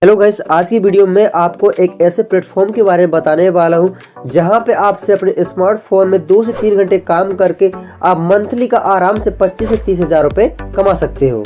Hello guys, आज की video में आपको एक ऐसे प्लेटफॉर्म के बारे में बताने वाला हूं जहां पे आपसे अपने स्मार्टफोन में 2 से 3 घंटे काम करके आप मंथली का आराम से 25 से 30 हज़ार रुपये कमा सकते हो।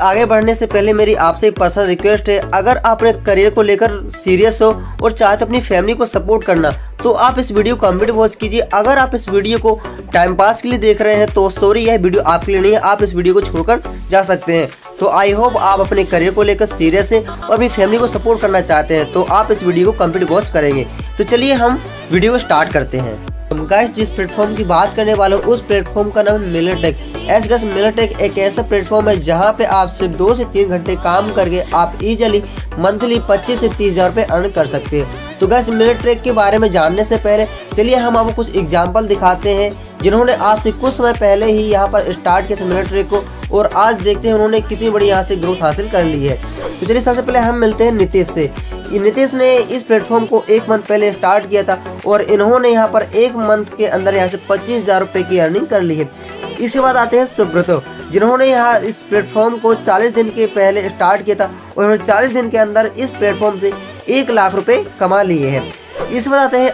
आगे बढ़ने से पहले मेरी आपसे एक पर्सनल रिक्वेस्ट है, अगर आप अपने करियर को लेकर सीरियस हो और चाहते अपनी फैमिली को सपोर्ट करना तो आप इस वीडियो को कंप्लीट वॉच कीजिए। अगर आप इस वीडियो को टाइम पास के लिए देख रहे हैं तो सॉरी, यह वीडियो आपके लिए नहीं है, आप इस वीडियो को छोड़कर जा सकते हैं। तो आई होप आप अपने करियर को लेकर सीरियस हैं और अपनी फैमिली को सपोर्ट करना चाहते हैं तो आप इस वीडियो को कंप्लीट वॉच करेंगे। तो चलिए हम वीडियो को स्टार्ट करते हैं। गाइस, जिस प्लेटफॉर्म की बात करने वाला हूँ उस प्लेटफॉर्म का नाम है मिलरटेक। गाइस, मिलरटेक एक ऐसा प्लेटफॉर्म है जहाँ पे आप सिर्फ 2 से 3 घंटे काम करके आप इजीली मंथली 25 से 30 हज़ार रुपये अर्न कर सकते हैं। तो गाइस, मिलरटेक के बारे में जानने से पहले चलिए हम आपको कुछ एग्जाम्पल दिखाते हैं जिन्होंने आज से कुछ समय पहले ही यहाँ पर स्टार्ट किया था मिलरटेक को, और आज देखते हैं उन्होंने कितनी बड़ी यहाँ से ग्रोथ हासिल कर ली है। तो चलिए सबसे पहले हम मिलते हैं नीतीश से। नीतीश ने इस प्लेटफॉर्म को 1 मंथ पहले स्टार्ट किया था और इन्होंने यहाँ पर 1 मंथ के अंदर यहाँ से 25 हज़ार रुपये की अर्निंग कर ली है। इसके बाद आते हैं सुब्रतो, जिन्होंने यहाँ इस प्लेटफॉर्म को 40 दिन के पहले स्टार्ट किया था और उन्होंने 40 दिन के अंदर इस प्लेटफॉर्म से 1 लाख रुपए कमा लिए हैं। इस बार आते हैं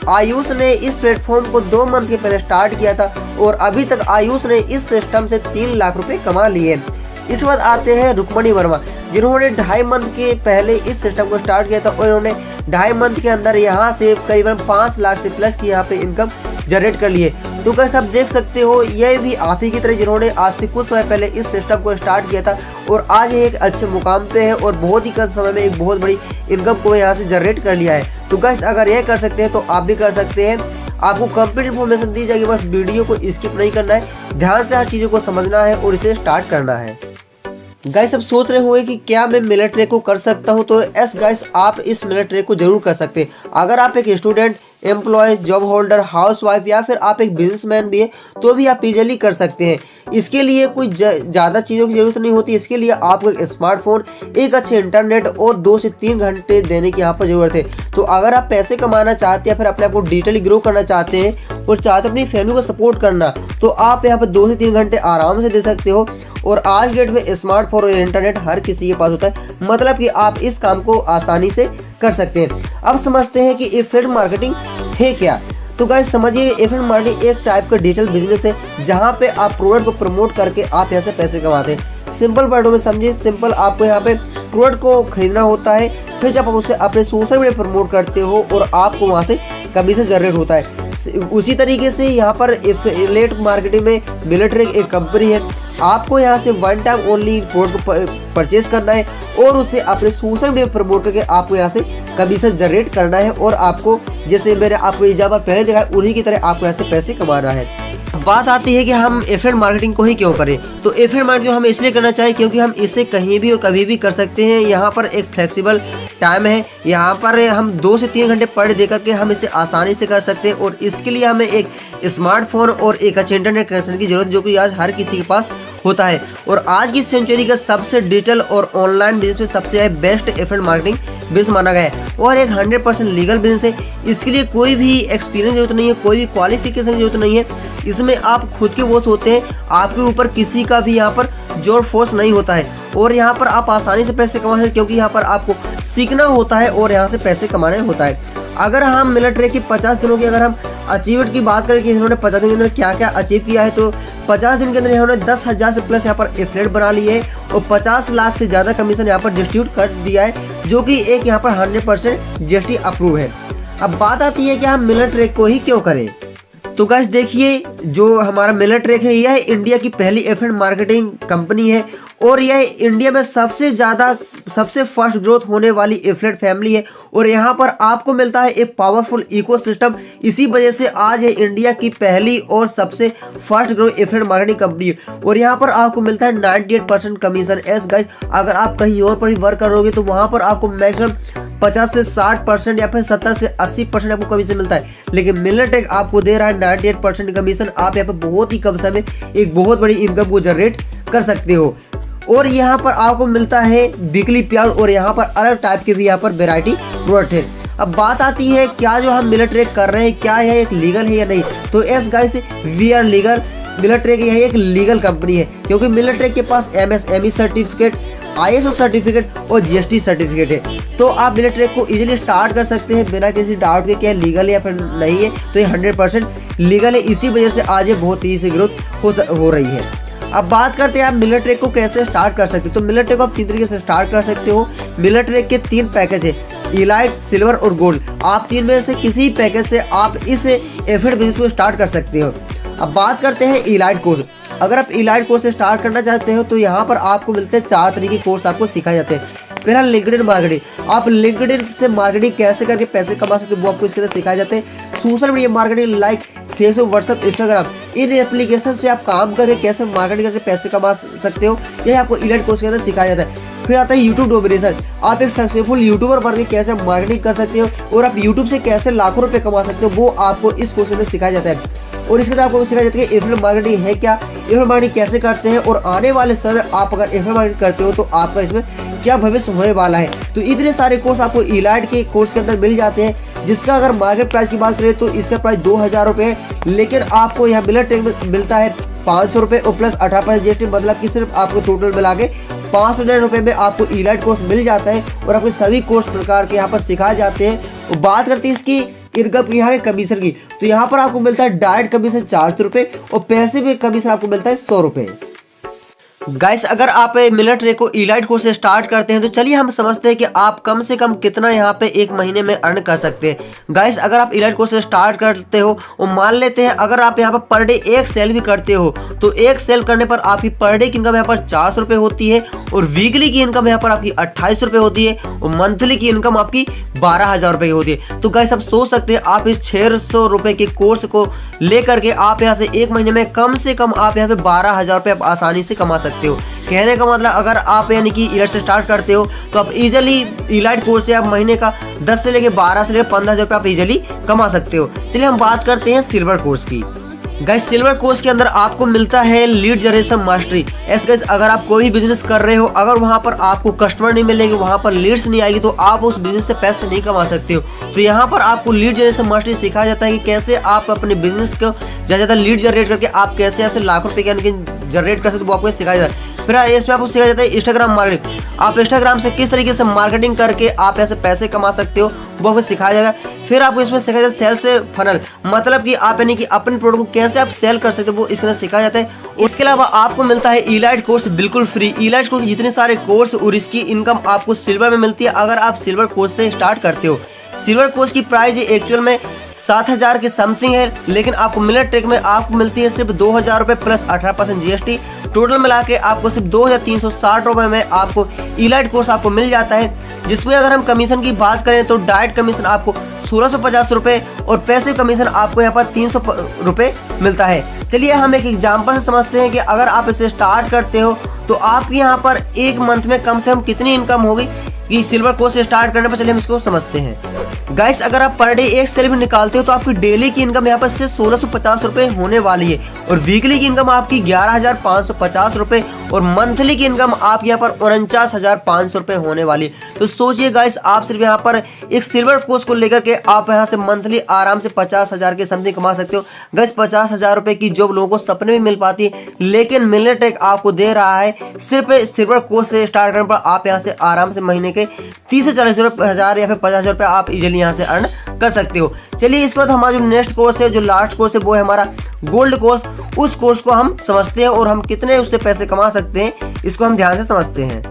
आयुष ने इस प्लेटफॉर्म को 2 मंथ के पहले स्टार्ट किया था और अभी तक आयुष ने इस सिस्टम से 3 लाख रुपए कमा लिए। इस बाद आते हैं रुक्मणी वर्मा, जिन्होंने 2.5 मंथ के पहले इस सिस्टम को स्टार्ट किया था और इन्होंने 2.5 मंथ के अंदर यहाँ से करीबन 5 लाख से प्लस की यहाँ पे इनकम जनरेट कर लिए। तो कैसे आप देख सकते हो, यह भी आप ही की तरह जिन्होंने आज से कुछ समय पहले इस सिस्टम को स्टार्ट किया था और आज ये एक अच्छे मुकाम पे है और बहुत ही कम समय में एक बहुत बड़ी इनकम को यहाँ से जनरेट कर लिया है। तो गाइस, अगर यह कर सकते हैं तो आप भी कर सकते हैं। आपको कंप्लीट इन्फॉर्मेशन दी जाएगी, बस वीडियो को स्किप नहीं करना है, ध्यान से हर चीज़ों को समझना है और इसे स्टार्ट करना है। गाइस, अब सोच रहे होंगे कि क्या मैं मिलरटेक को कर सकता हूं, तो यस गाइस, आप इस मिलरटेक को जरूर कर सकते हैं। अगर आप एक student, employ, job holder, housewife या फिर आप एक बिजनेसमैन भी है तो भी आप इजीली कर सकते हैं। इसके लिए कोई ज़्यादा चीज़ों की जरूरत नहीं होती। इसके लिए आपको एक स्मार्टफोन, एक अच्छे इंटरनेट और 2 से 3 घंटे देने की यहाँ पर ज़रूरत है। तो अगर आप पैसे कमाना चाहते हैं, फिर अपने आप को डिजिटली ग्रो करना चाहते हैं और चाहते अपनी फैमिली को सपोर्ट करना, तो आप यहाँ पर 2 से 3 घंटे आराम से दे सकते हो। और आज डेट में स्मार्टफोन और इंटरनेट हर किसी के पास होता है, मतलब कि आप इस काम को आसानी से कर सकते हैं। अब समझते हैं कि एफिलिएट मार्केटिंग है क्या। तो गाइस समझिए, एफिलिएट मार्केटिंग एक टाइप का डिजिटल बिजनेस है जहां पे आप प्रोडक्ट को प्रमोट करके आप यहाँ से पैसे कमाते हैं। सिंपल वर्डों में समझिए, सिंपल आपको यहाँ पे प्रोडक्ट को खरीदना होता है, फिर जब आप उसे अपने सोशल मीडिया प्रमोट करते हो और आपको वहाँ से कमीशन जनरेट होता है। उसी तरीके से यहाँ पर एफिलिएट मार्केटिंग में मिलरटेक एक कंपनी है। आपको यहाँ से 1 टाइम ओनली प्रोडक्ट को परचेज करना है और उसे अपने सोशल मीडिया पर प्रमोट करके आपको यहाँ से कमीशन जनरेट करना है और आपको, जैसे मैंने आपको एग्जाम्पल पहले दिखाया, उन्हीं की तरह आपको यहाँ से पैसे कमाना है। बात आती है कि हम एफिलिएट मार्केटिंग को ही क्यों करें। तो एफिलिएट मार्केटिंग हम इसलिए करना चाहिए क्योंकि हम इसे कहीं भी और कभी भी कर सकते हैं। यहाँ पर एक फ्लेक्सिबल टाइम है, यहाँ पर हम 2 से 3 घंटे पर डे देकर के हम इसे आसानी से कर सकते हैं और इसके लिए हमें एक स्मार्टफोन और एक अच्छे इंटरनेट कनेक्शन की जरूरत, जो कि आज हर किसी के पास होता है। और आज की सेंचुरी का सबसे डिजिटल और ऑनलाइन बिजनेस में सबसे बेस्ट एफिलिएट मार्केटिंग बिजनेस माना गया है और एक 100% लीगल बिजनेस है। इसके लिए कोई भी एक्सपीरियंस जरूरत नहीं है, कोई भी क्वालिफिकेशन जरूरत नहीं है। इसमें आप खुद के बॉस होते हैं, आपके ऊपर किसी का भी यहाँ पर जोर फोर्स नहीं होता है और यहाँ पर आप आसानी से पैसे कमा सकते हैं क्योंकि यहाँ पर आपको सीखना होता है और यहाँ से पैसे कमाना होता है। अगर हम मिलरटेक की 50 दिनों की अगर हम अचीवमेंट की बात करें कि इन्होंने 50 दिन के अंदर क्या क्या अचीव किया है, तो 50 दिन के अंदर इन्होंने 10,000 से प्लस यहाँ पर एफिलिएट बना लिए है और 50 लाख से ज़्यादा कमीशन यहाँ पर डिस्ट्रीब्यूट कर दिया है, जो कि एक यहाँ पर 100% जीएसटी अप्रूव है। अब बात आती है कि हम मिलरटेक को ही क्यों करें। तो गाइस देखिए, जो हमारा मिलरटेक है यह इंडिया की पहली एफिलिएट मार्केटिंग कंपनी है और यह इंडिया में सबसे फास्ट ग्रोथ होने वाली एफिलिएट फैमिली है और यहाँ पर आपको मिलता है एक पावरफुल इकोसिस्टम। इसी वजह से आज ये इंडिया की पहली और सबसे fast growing affiliate marketing company है और यहाँ पर आपको मिलता है 98% कमीशन। एस गाइस, अगर आप कहीं और पर भी वर्क करोगे तो वहाँ पर आपको मैक्सिमम 50 से 60% या फिर 70 से 80% आपको कमीशन मिलता है, लेकिन मिलरटेक आपको दे रहा है 98% कमीशन। आप यहाँ पर बहुत ही कम समय में एक बहुत बड़ी इनकम को जनरेट कर सकते हो और यहाँ पर आपको मिलता है वीकली पे आउट और यहाँ पर अलग टाइप के भी यहाँ पर वेराइटी प्रोडक्ट है। अब बात आती है क्या जो हम मिलरटेक कर रहे हैं क्या यह एक लीगल है या नहीं। तो yes guys, we are legal. Millertech यह एक लीगल कंपनी है क्योंकि मिलरटेक के पास MSME सर्टिफिकेट ISO सर्टिफिकेट और GST सर्टिफिकेट है। तो आप मिलिट्रेक को इजीली स्टार्ट कर सकते हैं बिना किसी डाउट के क्या लीगल है या फिर नहीं है। तो ये 100% लीगल है, इसी वजह से आज ये बहुत तेजी से ग्रोथ हो रही है। अब बात करते हैं आप मिलिट्रेक को कैसे स्टार्ट कर सकते हो। तो मिलिट्रेक को आप 3 तरीके से स्टार्ट कर सकते हो। मिलिट्रेक के 3 पैकेज है, इलाइट, सिल्वर और गोल्ड। आप 3 में से किसी पैकेज से आप इस एफिलिएट बिजनेस को स्टार्ट कर सकते हो। अब बात करते हैं इलाइट कोर्स। अगर आप इलाइट कोर्स से स्टार्ट करना चाहते हो तो यहाँ पर आपको मिलते हैं 4 तरीके के कोर्स आपको सिखाए जाते हैं। फिलहाल लिंक्डइन मार्केटिंग, आप लिंक्डइन से मार्केटिंग कैसे करके पैसे कमा सकते हो वो आपको इसके अंदर सिखाए जाते हैं। Social media marketing like Facebook, WhatsApp, Instagram, इन एप्लीकेशन से आप काम करके कैसे मार्केटिंग करके पैसे कमा सकते हो, यह आपको इलाइट कोर्स के अंदर सिखाया जाता है। फिर आता है यूट्यूब डोमिनेशन, आप एक सक्सेसफुल यूट्यूबर बन के कैसे मार्केटिंग कर सकते हो और आप यूट्यूब से कैसे लाखों रुपए कमा सकते हो, वो आपको इस कोर्स के अंदर सिखाया जाता है। और इसके अंदर आपको सिखाया जाता है कि एफिलिएट मार्केटिंग है क्या, एफिलिएट मार्केटिंग कैसे करते हैं और आने वाले समय आप अगर एफिलिएट मार्केटिंग करते हो तो आपका इसमें क्या भविष्य होने वाला है। तो इतने सारे कोर्स आपको इलाइट के कोर्स के अंदर मिल जाते हैं, जिसका अगर मार्केट प्राइस की बात करें तो इसका प्राइस 2000 रुपये है, लेकिन आपको यहाँ मिलिट्रेक में मिलता है 500 रुपये और प्लस 18% GST, मतलब कि सिर्फ आपको टोटल मिला के 500 रुपये में आपको इलाइट कोर्स मिल जाता है और आपको सभी कोर्स प्रकार के यहाँ पर सिखाए जाते हैं। और बात करते हैं इसकी इनकम यहाँ के कमीशन की, तो यहाँ पर आपको मिलता है डायरेक्ट कमीशन 400 रुपये और पैसे भी कमीशन आपको मिलता है 100 रुपये। गाइस, अगर आप मिलिट्रेक को इलाइट कोर्स से स्टार्ट करते हैं तो चलिए हम समझते हैं कि आप कम से कम कितना यहाँ पे एक महीने में अर्न कर सकते हैं। गाइस, अगर आप इलाइट कोर्स से स्टार्ट करते हो और मान लेते हैं अगर आप यहाँ पर डे एक सेल भी करते हो तो एक सेल करने पर आपकी पर डे की इनकम यहाँ पर 400 रुपये होती है और वीकली की इनकम यहाँ पर आपकी 28 रुपये होती है और मंथली की इनकम आपकी 12,000 रुपये की होती है। तो गाइस, आप सोच सकते हैं आप इस 600 रुपये के कोर्स को लेकर के आप यहाँ से एक महीने में कम से कम आप यहाँ पे 12,000 रुपये आप आसानी से कमा सकते हो। कहने का मतलब अगर आप यानी कि इलाइट से स्टार्ट करते हो तो आप इजीली इलाइट कोर्स से आप महीने का 10 से लेके 12 से लेके 15,000 रुपये आप इजीली कमा सकते हो। चलिए हम बात करते हैं सिल्वर कोर्स की। गाइस, सिल्वर कोर्स के अंदर आपको मिलता है लीड जनरेशन मास्टरी। ऐसे गाइस, अगर आप कोई भी बिजनेस कर रहे हो, अगर वहां पर आपको कस्टमर नहीं मिलेंगे, वहां पर लीड्स नहीं आएगी, तो आप उस बिजनेस से पैसे नहीं कमा सकते हो। तो यहाँ पर आपको लीड जनरेशन मास्टरी सिखाया जाता है कि कैसे आप अपने बिजनेस को ज्यादा लीड जनरेट करके आप कैसे ऐसे लाखों रुपए के जनरेट कर सकते हो, वो आपको सिखाया जाता है। फिर इसमें आपको सिखाया जाता है इंस्टाग्राम मार्केटिंग, आप इंस्टाग्राम से किस तरीके से मार्केटिंग करके आप ऐसे पैसे कमा सकते हो, वो आपको सिखाया जाएगा। फिर आपको इसमें सिखाया जाता है सेल्स फनल, मतलब कि आप यानी कि अपने प्रोडक्ट को कैसे आप सेल कर सकते हो, वो इसके अंदर सिखाया जाता है। इसके अलावा आपको मिलता है इलाइट कोर्स बिल्कुल फ्री। इलाइट कोर्स जितने सारे कोर्स और इसकी इनकम आपको सिल्वर में मिलती है अगर आप सिल्वर कोर्स से स्टार्ट करते हो। सिल्वर कोर्स की प्राइस एक्चुअल में 7,000 के समथिंग है, लेकिन आपको मिलिट्रेक में आपको मिलती है सिर्फ 2,000 रुपये प्लस 18% GST। टोटल मिला के आपको सिर्फ 2,360 रुपये में आपको इलाइट कोर्स आपको मिल जाता है, जिसमें अगर हम कमीशन की बात करें तो डायरेक्ट कमीशन आपको 1650 रुपये और पैसिव कमीशन आपको यहाँ पर 300 रुपये मिलता है। चलिए हम एक एग्जाम्पल से समझते हैं कि अगर आप इसे स्टार्ट करते हो तो आपके यहाँ पर एक मंथ में कम से कम कितनी इनकम होगी कि सिल्वर कोर्स से स्टार्ट करने पर। चलिए हम इसको समझते हैं। गाइस, अगर आप पर डे एक सेल भी निकालते हो तो आपकी डेली की इनकम यहाँ पर से 1650 रुपये होने वाली है और वीकली की इनकम आपकी 11,550 रुपये और मंथली की इनकम आप यहाँ पर 49,500 रुपये होने वाली है। तो सोचिए गाइस, आप सिर्फ यहाँ पर एक सिल्वर कोर्स को लेकर के आप यहाँ से मंथली आराम से 50,000 के समथिंग कमा सकते हो। गाइस, 50,000 रुपये की जॉब लोगों को सपने में मिल पाती है, लेकिन मिलिट्रेक आपको दे रहा है सिर्फ सिल्वर कोर्स से स्टार्ट करने पर आप यहाँ से आराम से महीने के 30 से 40 हज़ार या फिर 50,000 रुपये आप इजीली यहाँ से अर्न कर सकते हो। चलिए इसके बाद हमारा जो नेक्स्ट कोर्स है, जो लास्ट कोर्स है, वो है हमारा गोल्ड कोर्स। उस कोर्स को हम समझते हैं और हम कितने उससे पैसे कमा सकते हैं, इसको हम ध्यान से समझते हैं।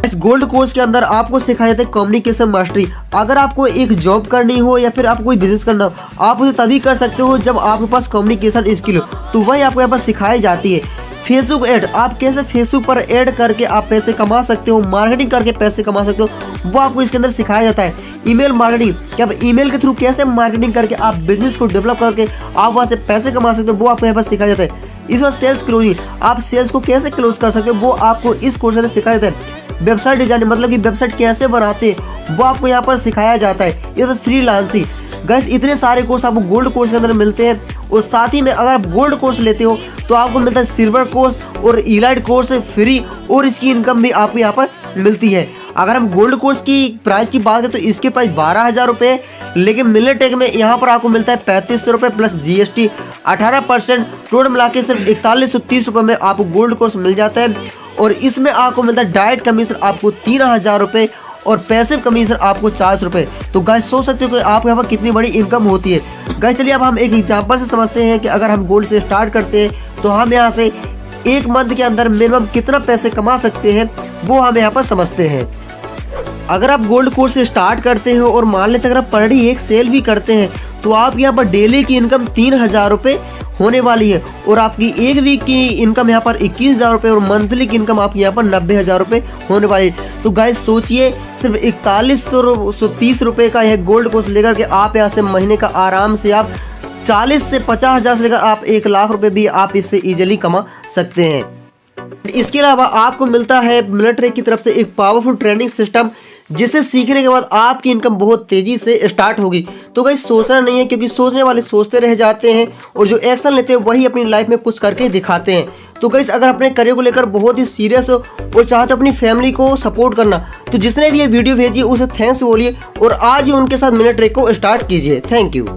इस गोल्ड कोर्स के अंदर आपको सिखाया जाता है कम्युनिकेशन मास्टरी। अगर आपको एक जॉब करनी हो या फिर आपको कोई बिजनेस करना हो, आप उसे तभी कर सकते हो जब आपके पास कम्युनिकेशन स्किल हो, तो वही आपको यहाँ पर सिखाई जाती है। फेसबुक ऐड, आप कैसे फेसबुक पर ऐड करके आप पैसे कमा सकते हो, मार्केटिंग करके पैसे कमा सकते हो, वो आपको इसके अंदर सिखाया जाता है। ईमेल मार्केटिंग, कि आप ईमेल के थ्रू कैसे मार्केटिंग करके आप बिजनेस को डेवलप करके आप वहाँ से पैसे कमा सकते हो, वो आपको यहाँ पर सिखाया जाता है। इस बार सेल्स क्लोजिंग, आप सेल्स को कैसे क्लोज कर सकते हो, वो आपको इस कोर्स के अंदर सिखाया जाता है। वेबसाइट डिजाइन, मतलब कि वेबसाइट कैसे बनाते हैं, वो आपको यहाँ पर सिखाया जाता है। ये तो फ्रीलांसिंग। गाइस, इतने सारे कोर्स आपको गोल्ड कोर्स के अंदर मिलते हैं और साथ ही में अगर आप गोल्ड कोर्स लेते हो तो आपको मिलता है सिल्वर कोर्स और इलाइट कोर्स फ्री और इसकी इनकम भी आपको यहाँ पर मिलती है। अगर हम गोल्ड कोर्स की प्राइस की बात करें तो इसके प्राइस 12,000 रुपये, लेकिन मिलिटेक में यहाँ पर आपको मिलता है 3500 रुपये प्लस GST 18%, टोटल मिला के सिर्फ 4130 रुपये में आपको गोल्ड कोर्स मिल जाता है। और इसमें आपको मिलता है डायरेक्ट कमीशन आपको 3000 रुपये और पैसिव कमीशन आपको 400 रुपये। तो गाइस सोच सकते हो कि आप यहाँ पर कितनी बड़ी इनकम होती है। गाइस चलिए अब हम एक एग्जांपल से समझते हैं कि अगर हम गोल्ड से स्टार्ट करते हैं तो हम यहाँ से एक मंथ के अंदर मिनिमम कितना पैसे कमा सकते हैं, वो हम यहाँ पर समझते हैं। अगर आप गोल्ड कोर्स से स्टार्ट करते हो और मान लेते अगर आप पर डे एक सेल भी करते हैं तो आप यहाँ पर डेली की इनकम 3000 रुपये होने वाली है और आपकी एक वीक की इनकम यहाँ पर 21,000 रुपये और मंथली की इनकम आपकी यहाँ पर 90,000 रुपये होने वाली है। तो गाइस सोचिए सिर्फ 4130 रुपये का यह गोल्ड कोर्स लेकर के आप यहाँ से महीने का आराम से आप 40 से 50,000 से लेकर आप 1 लाख रुपए भी आप इससे इजीली कमा सकते हैं। इसके अलावा आपको मिलता है मिलिट्री की तरफ से एक पावरफुल ट्रेनिंग सिस्टम, जिसे सीखने के बाद आपकी इनकम बहुत तेजी से स्टार्ट होगी। तो गाइस सोचना नहीं है, क्योंकि सोचने वाले सोचते रह जाते हैं और जो एक्शन लेते हैं वही अपनी लाइफ में कुछ करके दिखाते हैं। तो गाइस अगर अपने करियर को लेकर बहुत ही सीरियस हो और चाहते अपनी फैमिली को सपोर्ट करना, तो जिसने भी ये वीडियो भेजी उसे थैंक्स बोलिए और आज ही उनके साथ मिलिट्री को स्टार्ट कीजिए। Thank you.